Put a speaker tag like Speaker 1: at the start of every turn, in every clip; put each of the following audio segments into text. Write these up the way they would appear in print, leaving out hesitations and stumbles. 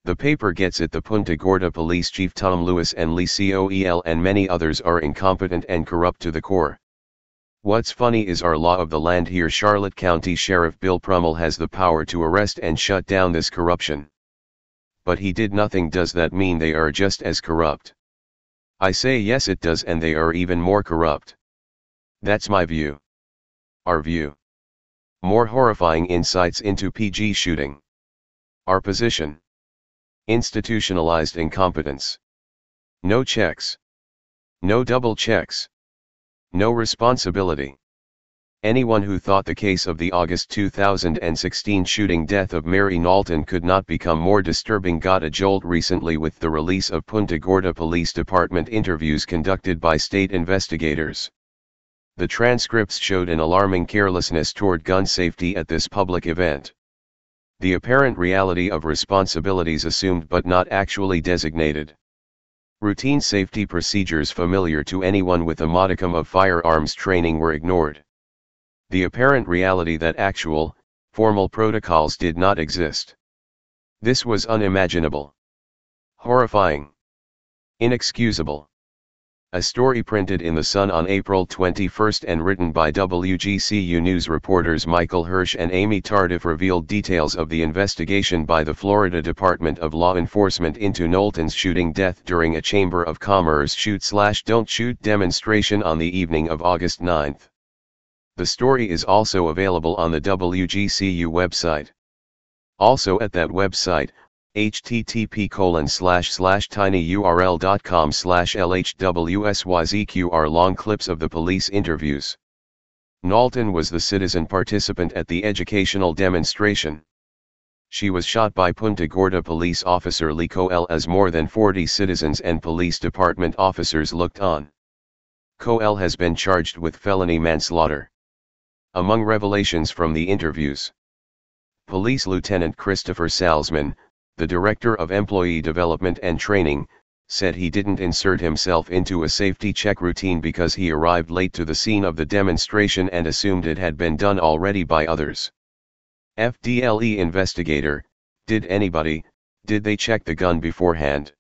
Speaker 1: The paper gets it. The Punta Gorda police chief Tom Lewis and Lee Coel and many others are incompetent and corrupt to the core. What's funny is our law of the land here. Charlotte County Sheriff Bill Prummell has the power to arrest and shut down this corruption. But he did nothing. Does that mean they are just as corrupt? I say yes it does, and they are even more corrupt. That's my view. Our view. More horrifying insights into PG shooting. Our position. Institutionalized incompetence. No checks. No double checks. No responsibility. Anyone who thought the case of the August 2016 shooting death of Mary Knowlton could not become more disturbing got a jolt recently with the release of Punta Gorda Police Department interviews conducted by state investigators. The transcripts showed an alarming carelessness toward gun safety at this public event. The apparent reality of responsibilities assumed but not actually designated. Routine safety procedures familiar to anyone with a modicum of firearms training were ignored. The apparent reality that actual, formal protocols did not exist. This was unimaginable. Horrifying. Inexcusable. A story printed in The Sun on April 21 and written by WGCU News reporters Michael Hirsch and Amy Tardif revealed details of the investigation by the Florida Department of Law Enforcement into Knowlton's shooting death during a Chamber of Commerce shoot/don't shoot demonstration on the evening of August 9. The story is also available on the WGCU website. Also at that website, http://tinyurl.com/lhwsyzq are long clips of the police interviews. Knowlton was the citizen participant at the educational demonstration. She was shot by Punta Gorda police officer Lee Coel as more than 40 citizens and police department officers looked on. Coel has been charged with felony manslaughter. Among revelations from the interviews, Police Lieutenant Christopher Salzman, the Director of Employee Development and Training, said he didn't insert himself into a safety check routine because he arrived late to the scene of the demonstration and assumed it had been done already by others. FDLE investigator, did they check the gun beforehand?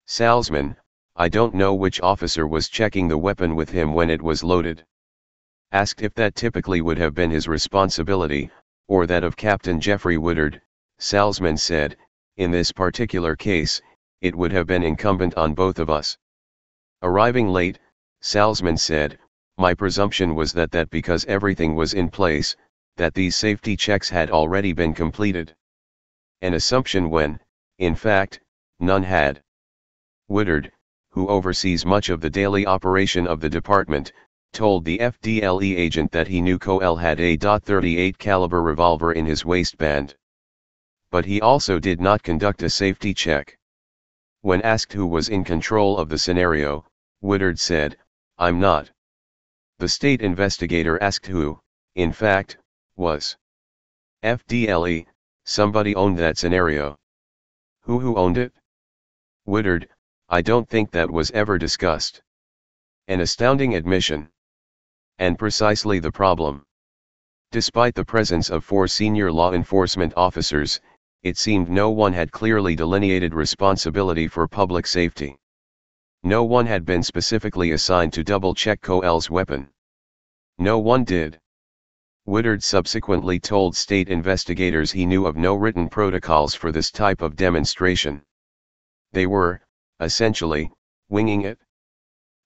Speaker 1: Salzman, I don't know which officer was checking the weapon with him when it was loaded. Asked if that typically would have been his responsibility, or that of Captain Jeffrey Woodard, Salzman said, in this particular case, it would have been incumbent on both of us. Arriving late, Salzman said, my presumption was that because everything was in place, that these safety checks had already been completed. An assumption when, in fact, none had. Woodard, who oversees much of the daily operation of the department, told the FDLE agent that he knew Coel had a .38 caliber revolver in his waistband. But he also did not conduct a safety check. When asked who was in control of the scenario, Woodard said, I'm not. The state investigator asked who, in fact, was. FDLE, somebody owned that scenario. Who owned it? Woodard, I don't think that was ever discussed. An astounding admission. And precisely the problem. Despite the presence of 4 senior law enforcement officers, it seemed no one had clearly delineated responsibility for public safety. No one had been specifically assigned to double-check Coel's weapon. No one did. Woodard subsequently told state investigators he knew of no written protocols for this type of demonstration. They were, essentially, winging it.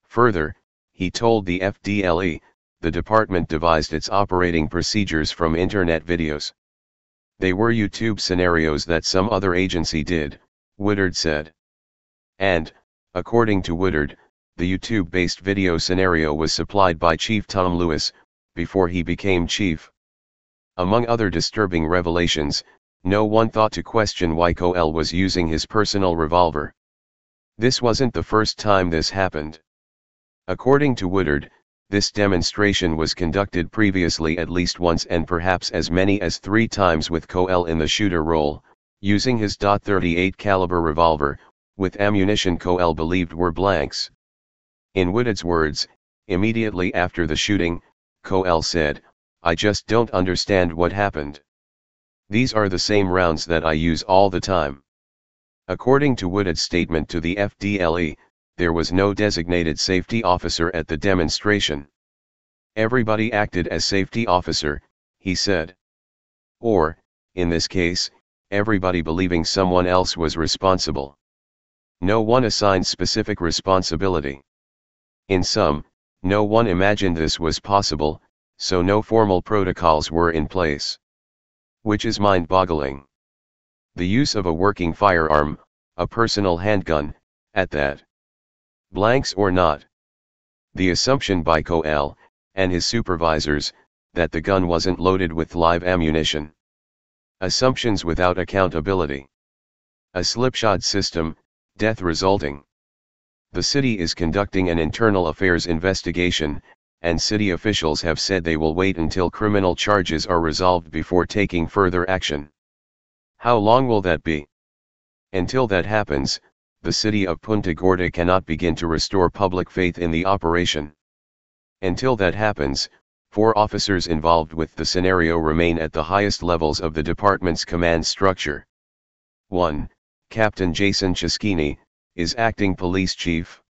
Speaker 1: Further, he told the FDLE, the department devised its operating procedures from internet videos. They were YouTube scenarios that some other agency did, Woodard said. And, according to Woodard, the YouTube-based video scenario was supplied by Chief Tom Lewis, before he became chief. Among other disturbing revelations, no one thought to question why Coel was using his personal revolver. This wasn't the first time this happened. According to Woodard, this demonstration was conducted previously at least once and perhaps as many as 3 times with Coel in the shooter role, using his .38 caliber revolver, with ammunition Coel believed were blanks. In Woodard's words, immediately after the shooting, Coel said, I just don't understand what happened. These are the same rounds that I use all the time. According to Woodard's statement to the FDLE, there was no designated safety officer at the demonstration. Everybody acted as safety officer, he said. Or, in this case, everybody believing someone else was responsible. No one assigned specific responsibility. In sum, no one imagined this was possible, so no formal protocols were in place. Which is mind-boggling. The use of a working firearm, a personal handgun, at that. Blanks or not. The assumption by Coel, and his supervisors, that the gun wasn't loaded with live ammunition. Assumptions without accountability. A slipshod system, death resulting. The city is conducting an internal affairs investigation, and city officials have said they will wait until criminal charges are resolved before taking further action. How long will that be? Until that happens, the city of Punta Gorda cannot begin to restore public faith in the operation. Until that happens, 4 officers involved with the scenario remain at the highest levels of the department's command structure. 1. Captain Jason Chisquini, is acting police chief.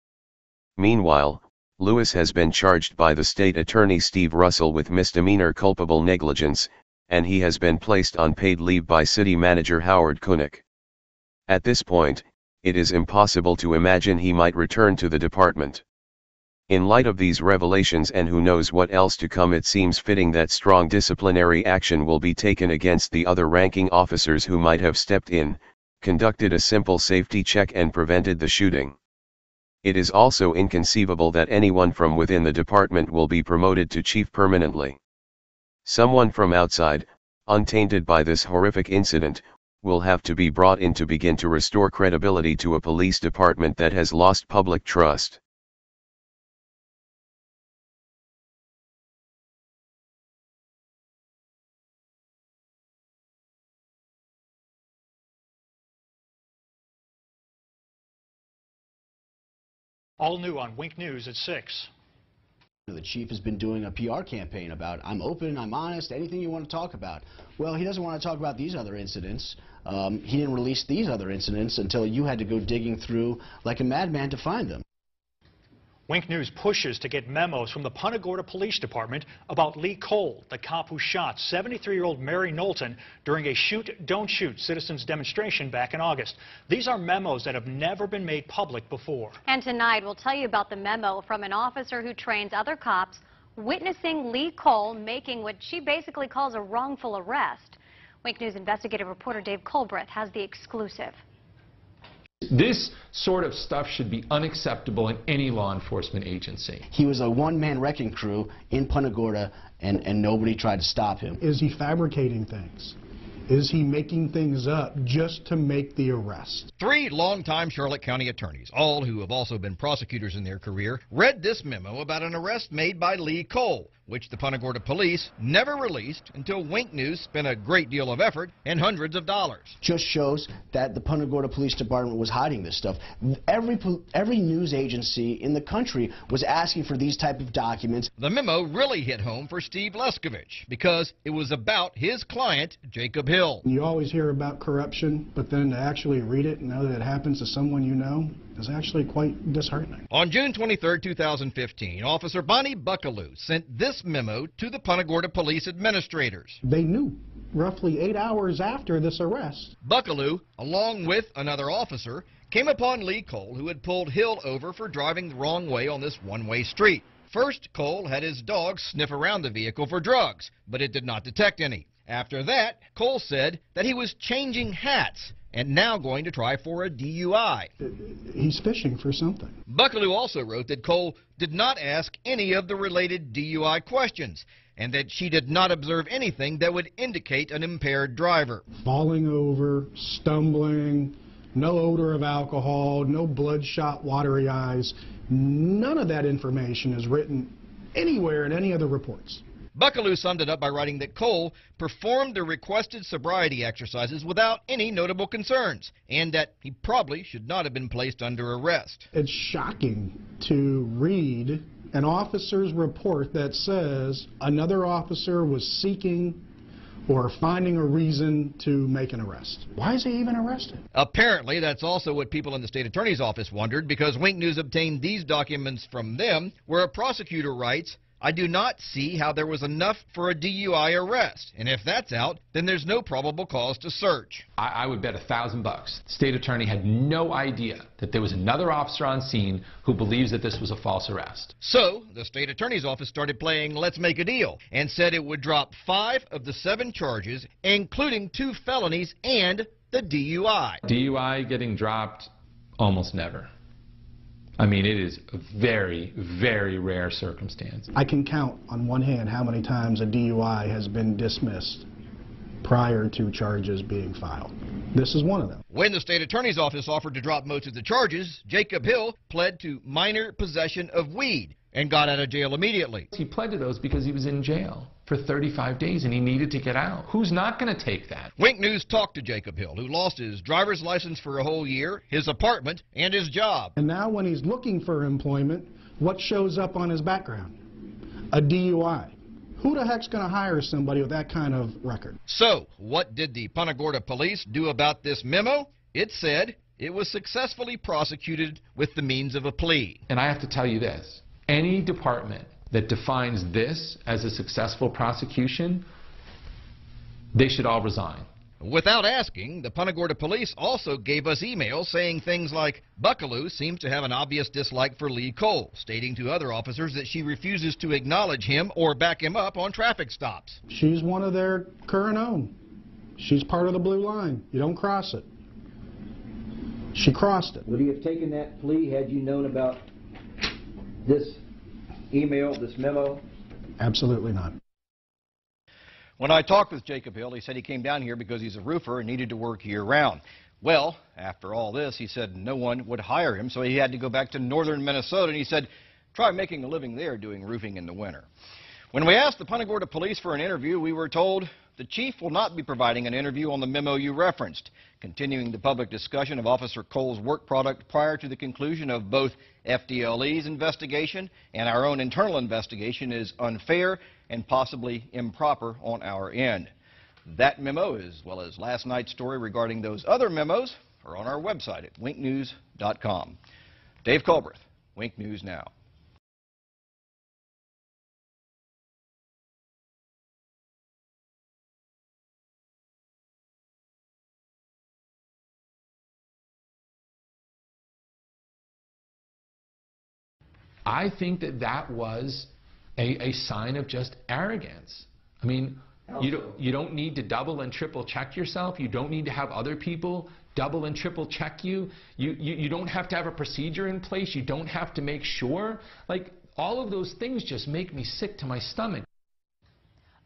Speaker 1: Meanwhile, Lewis has been charged by the state attorney Steve Russell with misdemeanor culpable negligence, and he has been placed on paid leave by city manager Howard Kunnick. At this point, it is impossible to imagine he might return to the department. In light of these revelations and who knows what else to come, it seems fitting that strong disciplinary action will be taken against the other ranking officers who might have stepped in, conducted a simple safety check and prevented the shooting. It is also inconceivable that anyone from within the department will be promoted to chief permanently. Someone from outside, untainted by this horrific incident, will have to be brought in to begin to restore credibility to a police department that has lost public trust.
Speaker 2: All new on Wink News at 6.
Speaker 3: The chief has been doing a PR campaign about, I'm open, I'm honest, anything you want to talk about. Well, he doesn't want to talk about these other incidents. He didn't release these other incidents until you had to go digging through like a madman to find them.
Speaker 2: Wink News pushes to get memos from the Punta Gorda Police Department about Lee Coel, the cop who shot 73-year-old Mary Knowlton during a shoot, don't shoot citizens demonstration back in August. These are memos that have never been made public before.
Speaker 4: And tonight we'll tell you about the memo from an officer who trains other cops witnessing Lee Coel making what she basically calls a wrongful arrest. Wink News investigative reporter Dave Colbreth has the exclusive.
Speaker 5: This sort of stuff should be unacceptable in any law enforcement agency.
Speaker 3: He was a one-man wrecking crew in Punta Gorda, and nobody tried to stop him.
Speaker 6: Is he fabricating things? Is he making things up just to make the arrest?
Speaker 7: 3 longtime Charlotte County attorneys, all who have also been prosecutors in their career, read this memo about an arrest made by Lee Coel, which the Punta Gorda police never released until Wink News spent a great deal of effort and hundreds of dollars.
Speaker 3: Just shows that the Punta Gorda Police Department was hiding this stuff. Every news agency in the country was asking for these type of documents.
Speaker 7: The memo really hit home for Steve Leskovich because it was about his client, Jacob Hill.
Speaker 6: You always hear about corruption, but then to actually read it and know that it happens to someone you know is actually quite disheartening.
Speaker 7: On June 23, 2015, Officer Bonnie Buckaloo sent this memo to the Punta Gorda police administrators.
Speaker 6: They knew roughly 8 hours after this arrest.
Speaker 7: Buckaloo, along with another officer, came upon Lee Coel, who had pulled Hill over for driving the wrong way on this one-way street. First, Coel had his dog sniff around the vehicle for drugs, but it did not detect any. After that, Coel said that he was changing hats and now going to try for a DUI.
Speaker 6: He's fishing for something.
Speaker 7: Buckaloo also wrote that Coel did not ask any of the related DUI questions and that she did not observe anything that would indicate an impaired driver.
Speaker 6: Falling over, stumbling, no odor of alcohol, no bloodshot, watery eyes. None of that information is written anywhere in any of the reports.
Speaker 7: Buckaloo summed it up by writing that Coel performed the requested sobriety exercises without any notable concerns, and that he probably should not have been placed under arrest.
Speaker 6: It's shocking to read an officer's report that says another officer was seeking or finding a reason to make an arrest. Why is he even arrested?
Speaker 7: Apparently, that's also what people in the state attorney's office wondered, because Wink News obtained these documents from them, where a prosecutor writes, "I do not see how there was enough for a DUI arrest, and if that's out, then there's no probable cause to search."
Speaker 5: I would bet $1,000 the state attorney had no idea that there was another officer on scene who believes that this was a false arrest.
Speaker 7: So, the state attorney's office started playing let's make a deal and said it would drop 5 of the 7 charges, including 2 felonies and the DUI.
Speaker 5: DUI getting dropped? Almost never. I mean, it is a very, very rare circumstance.
Speaker 6: I can count on one hand how many times a DUI has been dismissed prior to charges being filed. This is one of them.
Speaker 7: When the state attorney's office offered to drop most of the charges, Jacob Hill pled to minor possession of weed and got out of jail immediately.
Speaker 5: He pled to those because he was in jail for 35 days and he needed to get out. Who's not going to take that?
Speaker 7: Wink News talked to Jacob Hill, who lost his driver's license for a whole year, his apartment, and his job.
Speaker 6: And now when he's looking for employment, what shows up on his background? A DUI. Who the heck's going to hire somebody with that kind of record?
Speaker 7: So, what did the Punta Gorda police do about this memo? It said it was successfully prosecuted with the means of a plea.
Speaker 5: And I have to tell you this. Any department that defines this as a successful prosecution, they should all resign.
Speaker 7: Without asking, the Punta Gorda police also gave us emails saying things like, "Buckaloo seems to have an obvious dislike for Lee Cole," stating to other officers that she refuses to acknowledge him or back him up on traffic stops.
Speaker 6: She's one of their current own. She's part of the blue line. You don't cross it. She crossed it.
Speaker 8: Would he have taken that plea had you known about this email, this memo?
Speaker 6: Absolutely not.
Speaker 7: When I talked with Jacob Hill, he said he came down here because he's a roofer and needed to work year-round. Well, after all this, he said no one would hire him, so he had to go back to northern Minnesota, and he said, try making a living there doing roofing in the winter. When we asked the Punta Gorda police for an interview, we were told the chief will not be providing an interview on the memo you referenced, continuing the public discussion of Officer Cole's work product prior to the conclusion of both FDLE's investigation and our own internal investigation is unfair and possibly improper on our end. That memo, as well as last night's story regarding those other memos, are on our website at winknews.com. Dave Culbreth, Wink News Now.
Speaker 5: I think that that was a sign of just arrogance. I mean, you don't need to double and triple check yourself. You don't need to have other people double and triple check you. You don't have to have a procedure in place. You don't have to make sure. Like, all of those things just make me sick to my stomach.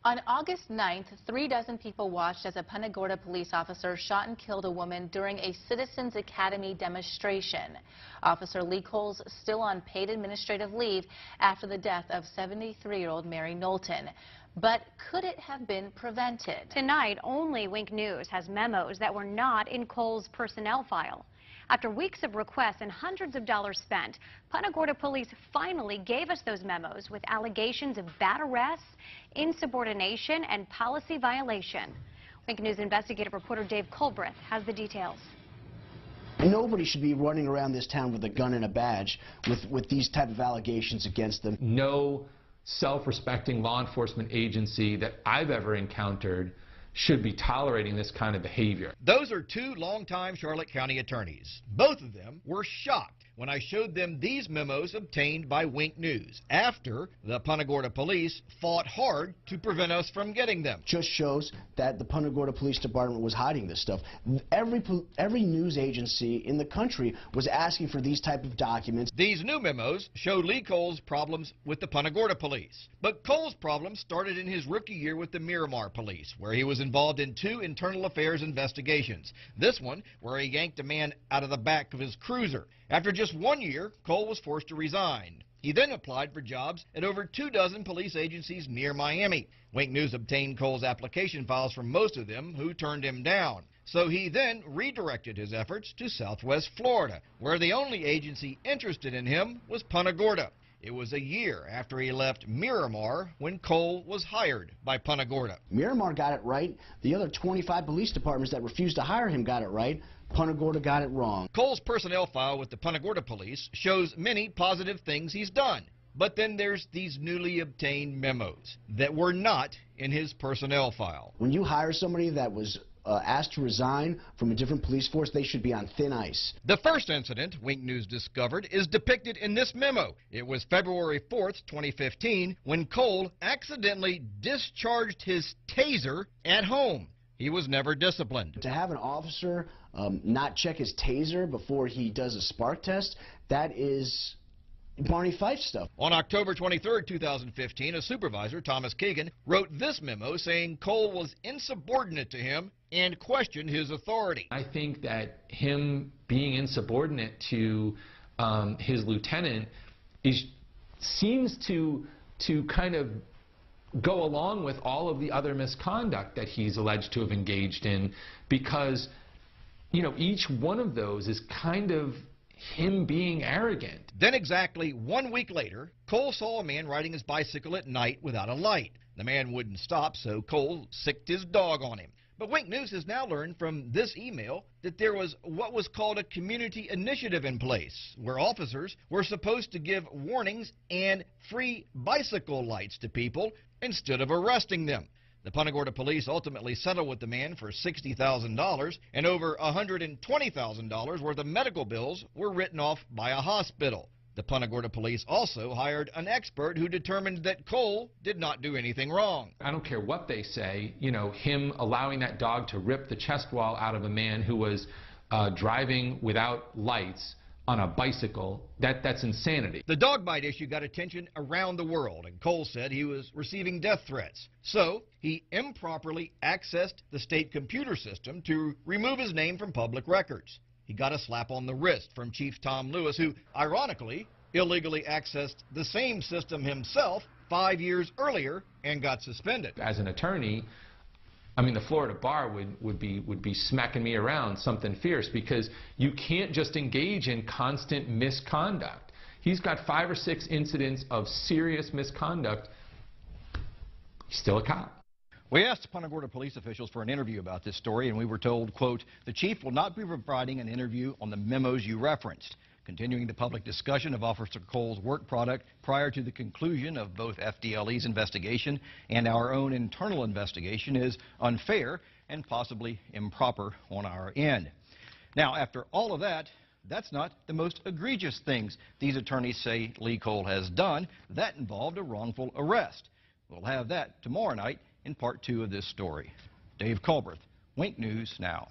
Speaker 9: On August 9th, 36 people watched as a Punta Gorda police officer shot and killed a woman during a Citizens Academy demonstration. Officer Lee Cole's still on paid administrative leave after the death of 73-year-old Mary Knowlton. But could it have been prevented?
Speaker 4: Tonight, only Wink News has memos that were not in Cole's personnel file. After weeks of requests and hundreds of dollars spent, Punta Gorda police finally gave us those memos with allegations of bad arrests, insubordination, and policy violation. Wink News investigative reporter Dave Culbreth has the details.
Speaker 3: Nobody should be running around this town with a gun and a badge with these type of allegations against them.
Speaker 5: No self-respecting law enforcement agency that I've ever encountered should be tolerating this kind of behavior.
Speaker 7: Those are 2 longtime Charlotte County attorneys. Both of them were shocked when I showed them these memos obtained by Wink News after the Punta Gorda police fought hard to prevent us from getting them.
Speaker 3: Just shows that the Punta Gorda Police Department was hiding this stuff. Every news agency in the country was asking for these type of documents.
Speaker 7: These new memos show Lee Cole's problems with the Punta Gorda police. But Cole's problems started in his rookie year with the Miramar police, where he was involved in 2 internal affairs investigations. This one, where he yanked a man out of the back of his cruiser. After just 1 year, Cole was forced to resign. He then applied for jobs at over 24 police agencies near Miami. Wink News obtained Cole's application files from most of them, who turned him down. So he then redirected his efforts to Southwest Florida, where the only agency interested in him was Punta Gorda. It was a year after he left Miramar when Coel was hired by Punta Gorda.
Speaker 3: Miramar got it right. The other 25 police departments that refused to hire him got it right. Punta Gorda got it wrong.
Speaker 7: Coel's personnel file with the Punta Gorda police shows many positive things he's done. But then there's these newly obtained memos that were not in his personnel file.
Speaker 3: When you hire somebody that was asked to resign from a different police force, they should be on thin ice.
Speaker 7: The first incident Wink News discovered is depicted in this memo. It was February 4th, 2015, when Coel accidentally discharged his taser at home. He was never disciplined.
Speaker 3: To have an officer not check his taser before he does a spark test, that is Barney Fife stuff.
Speaker 7: On October 23, 2015, a supervisor, Thomas Kagan, wrote this memo saying Coel was insubordinate to him and questioned his authority.
Speaker 5: I think that him being insubordinate to his lieutenant seems to kind of go along with all of the other misconduct that he's alleged to have engaged in, because, you know, each one of those is kind of him being arrogant.
Speaker 7: Then exactly 1 week later, Coel saw a man riding his bicycle at night without a light. The man wouldn't stop, so Coel sicked his dog on him. But Wink News has now learned from this email that there was what was called a community initiative in place, where officers were supposed to give warnings and free bicycle lights to people instead of arresting them. The Punta Gorda police ultimately settled with the man for $60,000, and over $120,000 worth of medical bills were written off by a hospital. The Punta Gorda police also hired an expert who determined that Coel did not do anything wrong.
Speaker 5: I don't care what they say, you know, him allowing that dog to rip the chest wall out of a man who was driving without lights on a bicycle, that's insanity.
Speaker 7: The dog bite issue got attention around the world, and Coel said he was receiving death threats. So he improperly accessed the state computer system to remove his name from public records. He got a slap on the wrist from Chief Tom Lewis, who, ironically, illegally accessed the same system himself 5 years earlier and got suspended.
Speaker 5: As an attorney, I mean, the Florida bar would be smacking me around something fierce, because you can't just engage in constant misconduct. He's got 5 or 6 incidents of serious misconduct. He's still a cop.
Speaker 7: We asked Punta Gorda police officials for an interview about this story, and we were told, quote, "The chief will not be providing an interview on the memos you referenced. Continuing the public discussion of Officer Coel's work product prior to the conclusion of both FDLE's investigation and our own internal investigation is unfair and possibly improper on our end." Now, after all of that, that's not the most egregious things these attorneys say Lee Coel has done. That involved a wrongful arrest. We'll have that tomorrow night in part 2 of this story. Dave Culbreth, Wink News Now.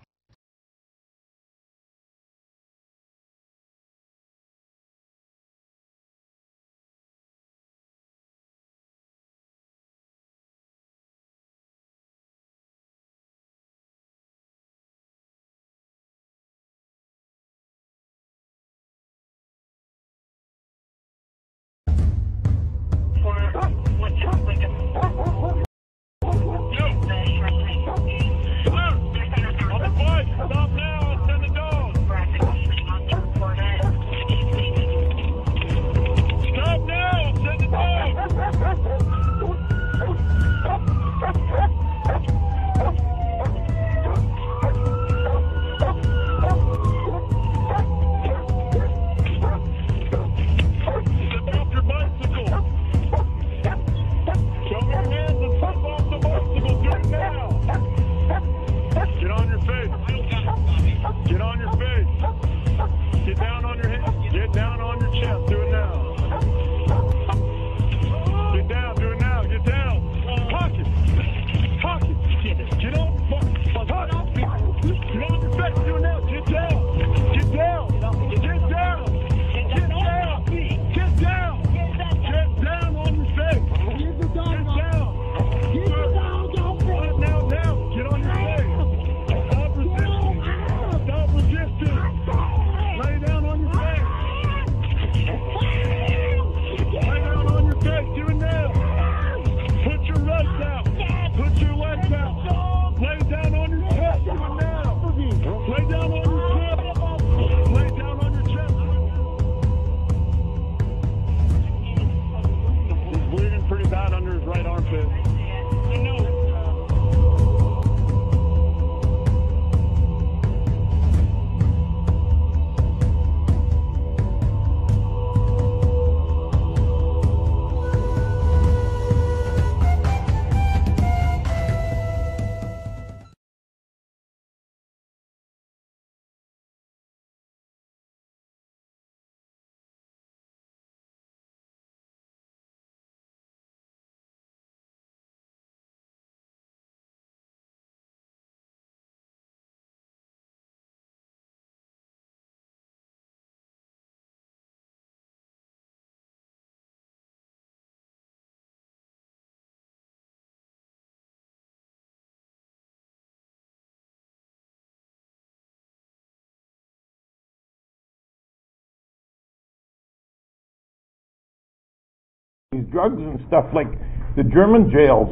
Speaker 10: these drugs and stuff like the German jails.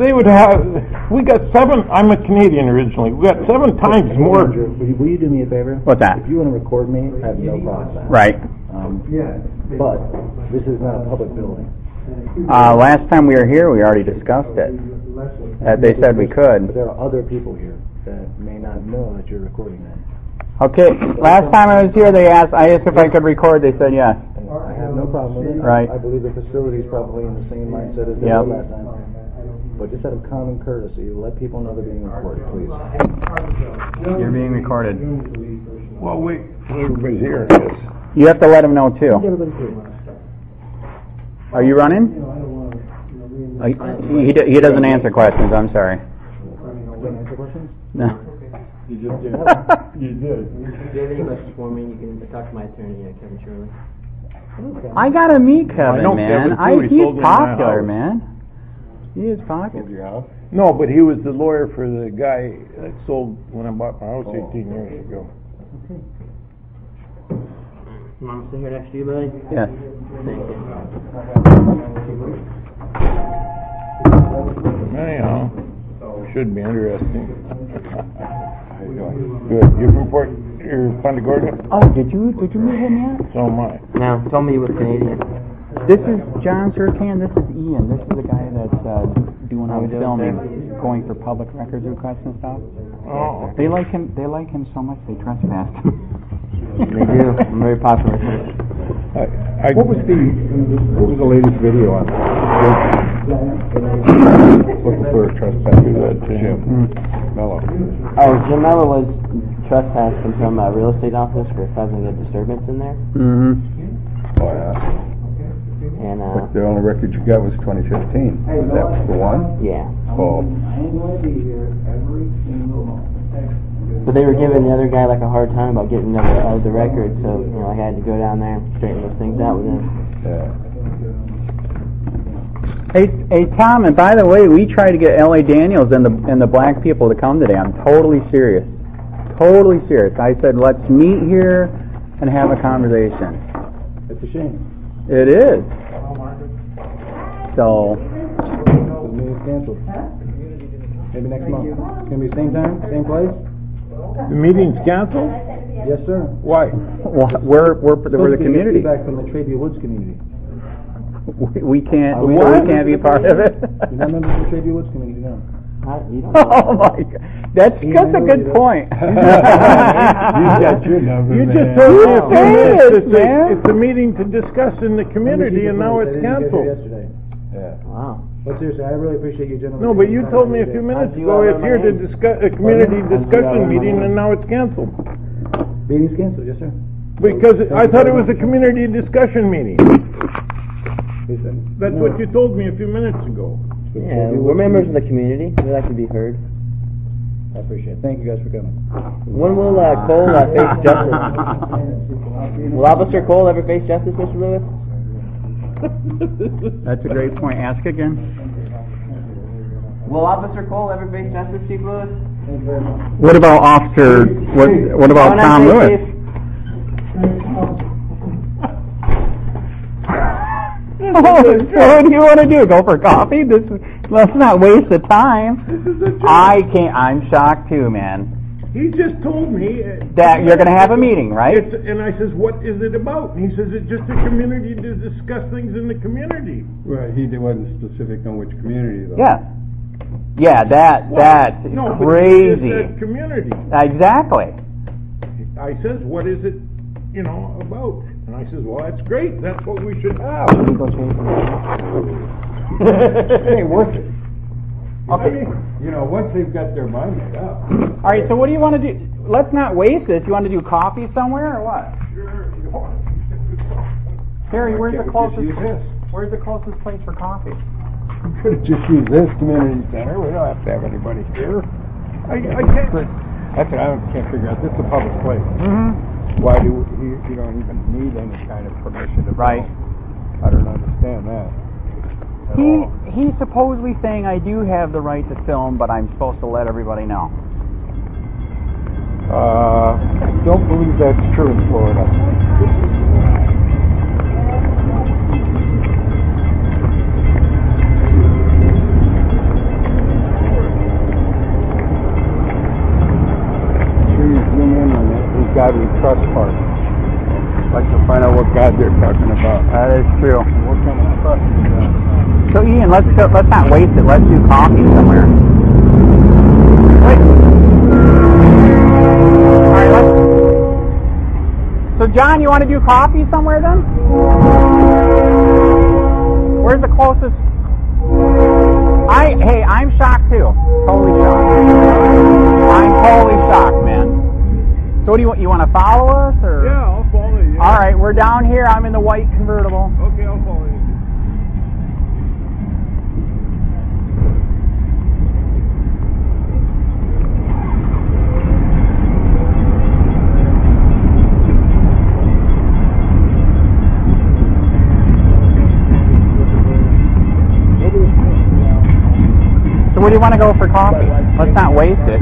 Speaker 10: They would have. We got 7. I'm a Canadian originally. We got 7 times more.
Speaker 11: Will you do me a favor?
Speaker 12: What's that?
Speaker 11: If you want to record me, I have no problem with that.
Speaker 12: Right.
Speaker 11: But this is not a public building.
Speaker 12: Last time we were here, we already discussed it. They said we could.
Speaker 11: But there are other people here that may not know that you're recording them.
Speaker 12: Okay. Last time I was here, I asked if I could record. They said yes.
Speaker 11: I have no problem with it.
Speaker 12: Right.
Speaker 11: I believe the facility is probably in the same mindset as they were last time. But just out of common courtesy, let people know they're being recorded, please.
Speaker 12: You're being recorded.
Speaker 10: Well, wait. Everybody's here.
Speaker 12: You have to let them know too. Are you running? He doesn't answer questions. I'm sorry.
Speaker 11: Answer questions?
Speaker 12: No.
Speaker 10: You just did. You did.
Speaker 13: If you have any questions for me, you can talk to my attorney, Kevin Shirley.
Speaker 12: I gotta meet Kevin, man. He's popular, man. He is popular.
Speaker 10: No, but he was the lawyer for the guy that sold when I bought my house 18 years ago.
Speaker 13: You want me to sit here next to you, buddy?
Speaker 12: Yes.
Speaker 13: Thank you.
Speaker 10: Anyhow, should be interesting. Good. You're from Punta Gorda?
Speaker 12: Oh, did you meet him yet?
Speaker 10: So am I.
Speaker 13: No, told me you were Canadian.
Speaker 12: This is John Surcan. This is Ian. This is the guy that's doing all the filming, going for public records requests and stuff.
Speaker 10: Oh.
Speaker 12: They like him. They like him so much they trespass him.
Speaker 13: They do. I'm very popular.
Speaker 11: What was the latest video on? Looking for a trespasser. Jim Mello.
Speaker 13: Oh, Jim Mello was trespassed from some real estate office for causing a disturbance in there.
Speaker 12: Mm-hmm.
Speaker 11: Oh, yeah.
Speaker 13: And
Speaker 11: but the only record you got was 2015. That was the one?
Speaker 13: Yeah.
Speaker 11: Oh.
Speaker 13: But they were giving the other guy like a hard time about getting the record, so I had to go down there and straighten those things out with him.
Speaker 11: Yeah.
Speaker 12: Hey, Tom, and by the way, we tried to get L.A. Daniels and the black people to come today. I'm totally serious. Totally serious. I said, let's meet here and have a conversation.
Speaker 11: It's a shame.
Speaker 12: It is. So.
Speaker 11: The meeting's canceled. Maybe next month. It's going to be same time, same place?
Speaker 10: The meeting's canceled?
Speaker 11: Yes, sir.
Speaker 10: Why?
Speaker 12: We're the community.
Speaker 11: Feedback from the Traby Woods community.
Speaker 12: We can't be part of it.
Speaker 11: You're not members of the Traby Woods community, no.
Speaker 12: Oh my God, that's a good point.
Speaker 10: You got your number, you just told me a few minutes. It's a meeting to discuss in the community, and now it's canceled.
Speaker 11: Yeah.
Speaker 13: Wow.
Speaker 11: But seriously, I really appreciate you gentlemen.
Speaker 10: No, but you told me a few minutes ago it's here to discuss a community discussion meeting, and now it's canceled.
Speaker 11: Meeting's canceled, yes, sir.
Speaker 10: Because I thought it was a community discussion meeting. That's what you told me a few minutes ago.
Speaker 13: Yeah, we're members of the community. We like to be heard.
Speaker 11: I appreciate it. Thank you guys for coming.
Speaker 13: When will Cole face justice? Will Officer Cole ever face justice, Mr. Lewis?
Speaker 12: That's a great point. Ask again.
Speaker 13: Will Officer Cole ever face justice, Chief Lewis?
Speaker 12: What about Officer? What about Tom Lewis? So what do you want to do? Go for coffee? Let's not waste the time. I'm shocked too, man.
Speaker 10: He just told me
Speaker 12: that you're going to have a meeting, right?
Speaker 10: And I says, what is it about? And he says, it's just a community to discuss things in the community.
Speaker 11: Right, he wasn't specific on which community, though.
Speaker 12: Yeah. Yeah, that's crazy.
Speaker 10: But it's community.
Speaker 12: Exactly.
Speaker 10: I says, what is it, about? And I says, well, that's great. That's what we should have.
Speaker 11: It ain't worth it.
Speaker 12: Okay.
Speaker 11: Once they've got their mind made up.
Speaker 12: All right, so what do you want to do? Let's not waste this. You want to do coffee somewhere or what?
Speaker 10: Sure.
Speaker 12: Harry, where's the closest place for coffee?
Speaker 11: We could have just used this community center. We don't have to have anybody here.
Speaker 10: I can't.
Speaker 11: That's what I can't figure out. This is a public place.
Speaker 12: Mm-hmm.
Speaker 11: Why do you don't even need any kind of permission to
Speaker 12: Right.
Speaker 11: I don't understand that.
Speaker 12: He's supposedly saying I do have the right to film, but I'm supposed to let everybody know.
Speaker 11: Don't believe that's true in Florida.
Speaker 12: God we trust part.
Speaker 14: I'd like to find out what God they're talking about.
Speaker 12: That is true.
Speaker 14: What kind of trust is that?
Speaker 12: So Ian, let's not waste it. Let's do coffee somewhere. Wait. All right, let's. So John, you want to do coffee somewhere then? Where's the closest? Hey, I'm shocked too. Totally shocked. I'm totally shocked, man. So what do you want to follow us or?
Speaker 14: Yeah, I'll follow you.
Speaker 12: All right, we're down here. I'm in the white convertible.
Speaker 14: Okay, I'll follow you.
Speaker 12: So where do you want to go for coffee? Let's not waste it.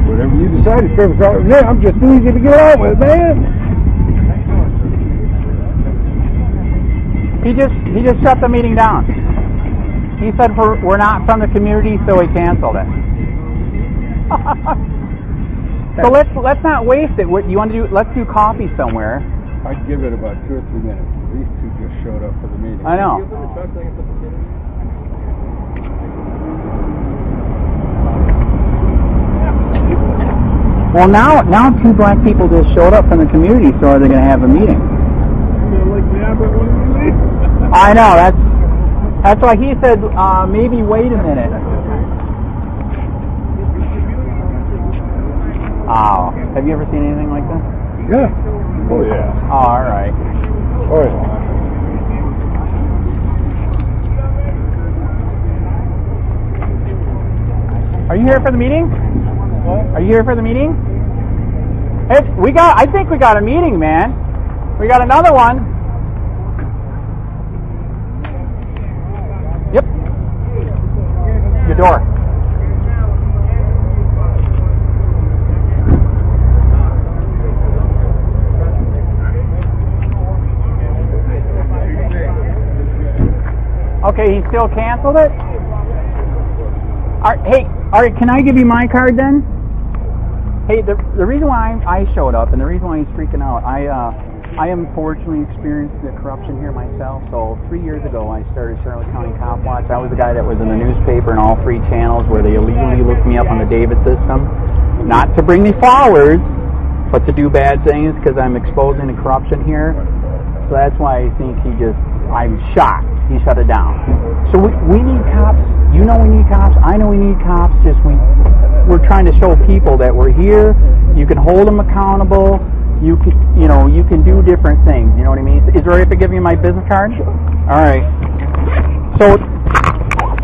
Speaker 14: Whatever you decide, it's perfect. Man, I'm just easy to get out with, man.
Speaker 12: He just shut the meeting down. He said we're not from the community, so he canceled it. So let's not waste it. What you want to do? Let's do coffee somewhere.
Speaker 14: I'd give it about 2 or 3 minutes. These two just showed up for the meeting.
Speaker 12: I know. Well, now 2 black people just showed up from the community, so are they going to have a meeting? I know. That's why he said maybe wait a minute. Oh, have you ever seen anything like that?
Speaker 14: Yeah. Oh yeah.
Speaker 12: Oh, all right.
Speaker 14: Oh yeah.
Speaker 12: Are you here for the meeting? Are you here for the meeting? I think we got a meeting, man. We got another one. Yep. Your door. Okay, he still canceled it? All right, can I give you my card then? Hey, the reason why I showed up and the reason why he's freaking out, I unfortunately experienced the corruption here myself. So 3 years ago, I started Charlotte County COPWATCH. I was the guy that was in the newspaper and all 3 channels where they illegally looked me up on the David system. Not to bring me followers, but to do bad things because I'm exposing the corruption here. So that's why I think I'm shocked. He shut it down. So we need cops. You know we need cops. I know we need cops. We're trying to show people that we're here. You can hold them accountable. You can do different things. You know what I mean? Is it all right if I give you my business card? All right. So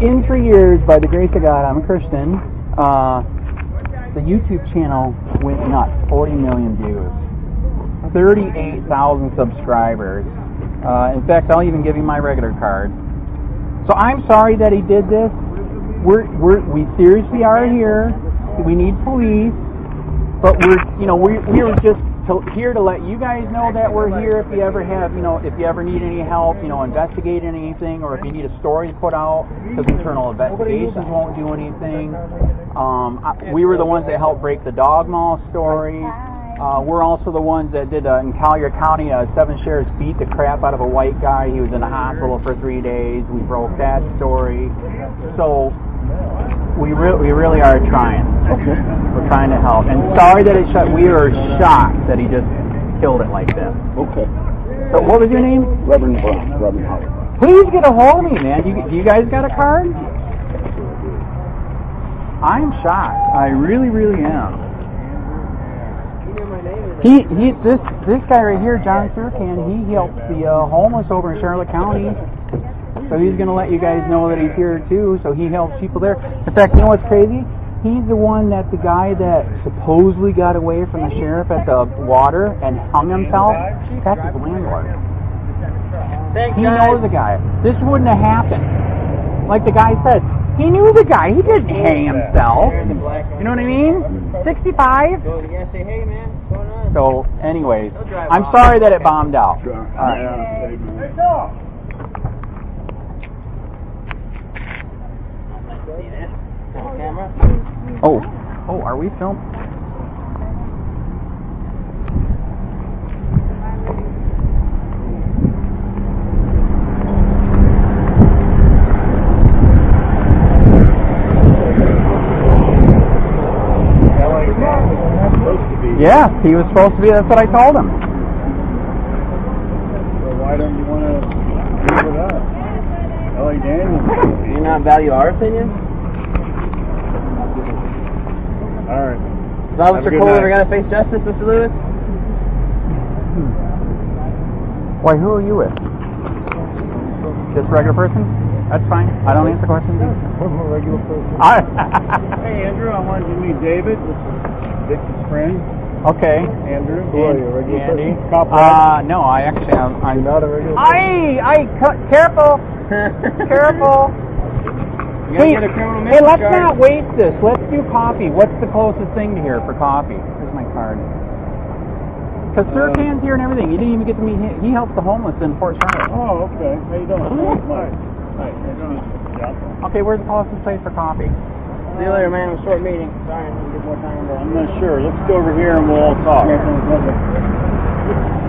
Speaker 12: in 3 years, by the grace of God, I'm a Christian. The YouTube channel went nuts. 40 million views. 38,000 subscribers. In fact, I'll even give you my regular card. So I'm sorry that he did this. We seriously are here. We need police, but we were just here to let you guys know that we're here. If you ever have, if you ever need any help, investigating anything, or if you need a story put out, because internal investigations won't do anything. We were the ones that helped break the dog mall story. We're also the ones that did in Collier County, 7 sheriffs beat the crap out of a white guy. He was in the hospital for 3 days. We broke that story. So we really are trying. Okay. We're trying to help. And sorry that it shut. We are shocked that he just killed it like this.
Speaker 14: Okay.
Speaker 12: So what was your name?
Speaker 14: Reverend Brown. Reverend Howard.
Speaker 12: Please get a hold of me, man. Do you guys got a card? I'm shocked. I really, really am. This guy right here, John Surcan, he helps the homeless over in Charlotte County. So he's going to let you guys know that he's here too. So he helps people there. In fact, you know what's crazy? He's the one that the guy that supposedly got away from the sheriff at the water and hung himself. That's his landlord. He knows the guy. This wouldn't have happened. Like the guy said, he knew the guy. He didn't hang himself. You know what I mean? 65. So, anyways, I'm sorry that it bombed out. All right. Oh, are we filming? Yes, he was supposed to be. That's what I told him.
Speaker 11: So why don't you want to leave it up? L.A. Daniels.
Speaker 13: Do you not value our opinion?
Speaker 11: All right.
Speaker 13: Is Officer Coel ever going to face justice, Mr. Lewis?
Speaker 12: Why, who are you with? Just a regular person? That's fine. I don't answer questions.
Speaker 11: I'm a regular person. Hey, Andrew, I wanted you to meet David. This is Vicky's friend.
Speaker 12: Okay.
Speaker 11: Andrew. Who are you, a regular
Speaker 12: Andy.
Speaker 11: person? COPWATCH?
Speaker 12: No, I actually am.
Speaker 11: You're not a regular person?
Speaker 12: Careful. Careful. Hey, let's not waste this. Let's do coffee. What's the closest thing to here for coffee? Here's my card. Because Sirkan's here and everything. You didn't even get to meet him. He helps the homeless in Fort Charlotte.
Speaker 11: Oh, okay. How you doing? Hi. How you doing? Yeah.
Speaker 12: Okay, where's the closest place for coffee?
Speaker 13: See you later, man. It was a short meeting. Sorry, I didn't get more time.
Speaker 11: I'm not sure. Let's go over here and we'll all talk.
Speaker 12: All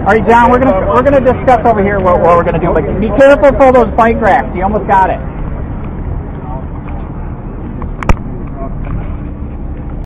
Speaker 12: right, John, we're gonna discuss over here what we're gonna do. But be careful for those bike racks. You almost got it.